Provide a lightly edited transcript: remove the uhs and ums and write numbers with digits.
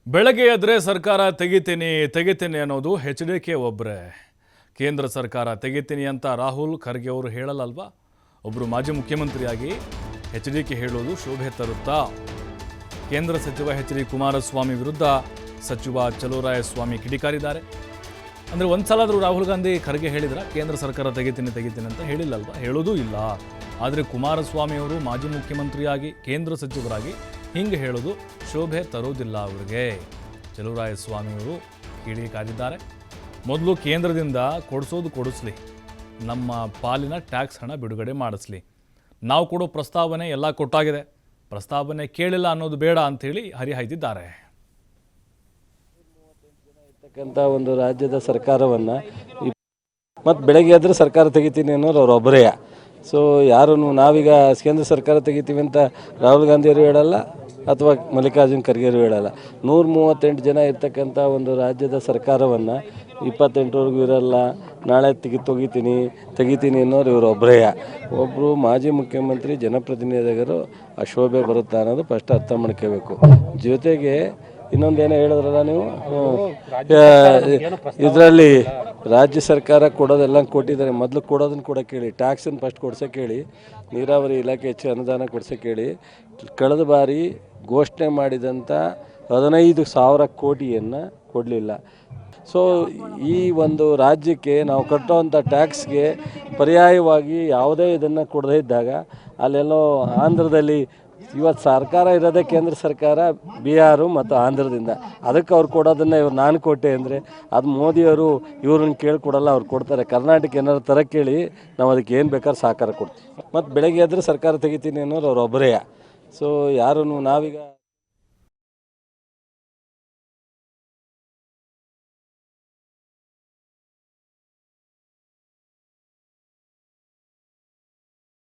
ಬೆಳಗ್ಗೆ ಎದ್ರೆ ಸರ್ಕಾರ ತೆಗಿತೀನಿ ಅನ್ನೋದು HDK ಒಬ್ಬರೇ. ಕೇಂದ್ರ ಸರ್ಕಾರ ತೆಗಿತೀನಿ ಅಂತ ರಾಹುಲ್ ಖರ್ಗೆ ಅವರು ಹೇಳಲ್ಲಲ್ವಾ? ಒಬ್ಬರು ಮಾಜಿ ಮುಖ್ಯಮಂತ್ರಿಯಾಗಿ HDK ಹೇಳೋದು ಶೋಭೆ ತರುತ್ತಾ? ಕೇಂದ್ರ ಸಚಿವ HD ಕುಮಾರಸ್ವಾಮಿ ವಿರುದ್ಧ ಸಚಿವ ಚಲುವರಾಯಸ್ವಾಮಿ ಕಿಡಿಕಾರಿದ್ದಾರೆ. ಅಂದರೆ ಒಂದ್ಸಲಾದರೂ ರಾಹುಲ್ ಗಾಂಧಿ ಖರ್ಗೆ ಹೇಳಿದ್ರ ಕೇಂದ್ರ ಸರ್ಕಾರ ತೆಗಿತೀನಿ ಅಂತ ಹೇಳಿಲ್ಲಲ್ವಾ? ಹೇಳೋದೂ ಇಲ್ಲ. ಆದರೆ ಕುಮಾರಸ್ವಾಮಿ ಅವರು ಮಾಜಿ ಮುಖ್ಯಮಂತ್ರಿಯಾಗಿ ಕೇಂದ್ರ ಸಚಿವರಾಗಿ ಹಿಂಗೆ ಹೇಳೋದು ಶೋಭೆ ತರೋದಿಲ್ಲ ಅವರಿಗೆ. ಚಲುವರಾಯಸ್ವಾಮಿಯವರು ಕಿಡಿಕಾರಿದ್ದಾರೆ. ಮೊದಲು ಕೇಂದ್ರದಿಂದ ಕೊಡಿಸ್ಲಿ, ನಮ್ಮ ಪಾಲಿನ ಟ್ಯಾಕ್ಸ್ ಹಣ ಬಿಡುಗಡೆ ಮಾಡಿಸ್ಲಿ. ನಾವು ಕೊಡೋ ಪ್ರಸ್ತಾವನೆ ಎಲ್ಲ ಕೊಟ್ಟಾಗಿದೆ, ಪ್ರಸ್ತಾವನೆ ಕೇಳಿಲ್ಲ ಅನ್ನೋದು ಬೇಡ ಅಂಥೇಳಿ ಹರಿಹಾಯ್ದಿದ್ದಾರೆ. ಒಂದು ರಾಜ್ಯದ ಸರ್ಕಾರವನ್ನು ಮತ್ತು ಬೆಳಗ್ಗೆ ಎದ್ರೆ ಸರ್ಕಾರ ತೆಗಿತೀನಿ ಅನ್ನೋರು ಅವರೊಬ್ಬರೇ. ಸೊ ಯಾರು ನಾವೀಗ ಕೇಂದ್ರ ಸರ್ಕಾರ ತೆಗಿತೀವಿ ಅಂತ ರಾಹುಲ್ ಗಾಂಧಿಯವರು ಹೇಳಲ್ಲ ಅಥವಾ ಮಲ್ಲಿಕಾರ್ಜುನ್ ಖರ್ಗೆಯವರು ಹೇಳಲ್ಲ. 138 ಜನ ಇರ್ತಕ್ಕಂಥ ಒಂದು ರಾಜ್ಯದ ಸರ್ಕಾರವನ್ನು 28ವರೆಗೂ ಇರಲ್ಲ, ನಾಳೆ ತೆಗಿತೀನಿ ಅನ್ನೋರು ಇವರೊಬ್ಬರೇ. ಒಬ್ಬರು ಮಾಜಿ ಮುಖ್ಯಮಂತ್ರಿ ಜನಪ್ರತಿನಿಧಿಗಳು ಅಶೋಭೆ ಬರುತ್ತಾ ಅನ್ನೋದು ಫಸ್ಟ್ ಅರ್ಥ ಮಾಡ್ಕೋಬೇಕು. ಜೊತೆಗೆ ಇನ್ನೊಂದೇನೋ ಹೇಳಿದ್ರಲ್ಲ ನೀವು, ಇದರಲ್ಲಿ ರಾಜ್ಯ ಸರ್ಕಾರ ಕೊಡೋದೆಲ್ಲ ಕೊಟ್ಟಿದ್ದಾರೆ. ಮೊದಲು ಕೊಡೋದನ್ನು ಕೂಡ ಕೇಳಿ, ಟ್ಯಾಕ್ಸನ್ನು ಫಸ್ಟ್ ಕೊಡ್ಸೋಕೆ ಹೇಳಿ, ನೀರಾವರಿ ಇಲಾಖೆ ಹೆಚ್ಚು ಅನುದಾನ ಕೊಡ್ಸೋಕೆ ಹೇಳಿ. ಕಳೆದ ಬಾರಿ ಘೋಷಣೆ ಮಾಡಿದಂಥ 15,000 ಕೋಟಿಯನ್ನು ಕೊಡಲಿಲ್ಲ. ಸೊ ಈ ಒಂದು ರಾಜ್ಯಕ್ಕೆ ನಾವು ಕಟ್ಟೋವಂಥ ಟ್ಯಾಕ್ಸ್ಗೆ ಪರ್ಯಾಯವಾಗಿ ಯಾವುದೇ ಇದನ್ನು ಕೊಡದೇ ಇದ್ದಾಗ ಅಲ್ಲೆಲ್ಲೋ ಆಂಧ್ರದಲ್ಲಿ ಇವತ್ತು ಸರ್ಕಾರ ಇರೋದೇ ಕೇಂದ್ರ ಸರ್ಕಾರ ಬಿಹಾರು ಮತ್ತು ಆಂಧ್ರದಿಂದ. ಅದಕ್ಕೆ ಅವ್ರು ಕೊಡೋದನ್ನು ನಾನು ಕೊಟ್ಟೆ ಅಂದರೆ ಅದು ಮೋದಿಯವರು ಇವ್ರನ್ನ ಕೇಳಿಕೊಡಲ್ಲ, ಅವ್ರು ಕೊಡ್ತಾರೆ. ಕರ್ನಾಟಕ ಏನಾದ್ರು ತರ ಕೇಳಿ ನಾವು ಅದಕ್ಕೆ ಏನು ಬೇಕಾದ್ರೂ ಸಹಕಾರ ಕೊಡ್ತೀವಿ. ಮತ್ತು ಬೆಳಗ್ಗೆ ಎದ್ರೆ ಸರ್ಕಾರ ತೆಗಿತೀನಿ ಅನ್ನೋರು ಅವರೊಬ್ಬರೇ. ಸೊ ಯಾರು ನಾವೀಗ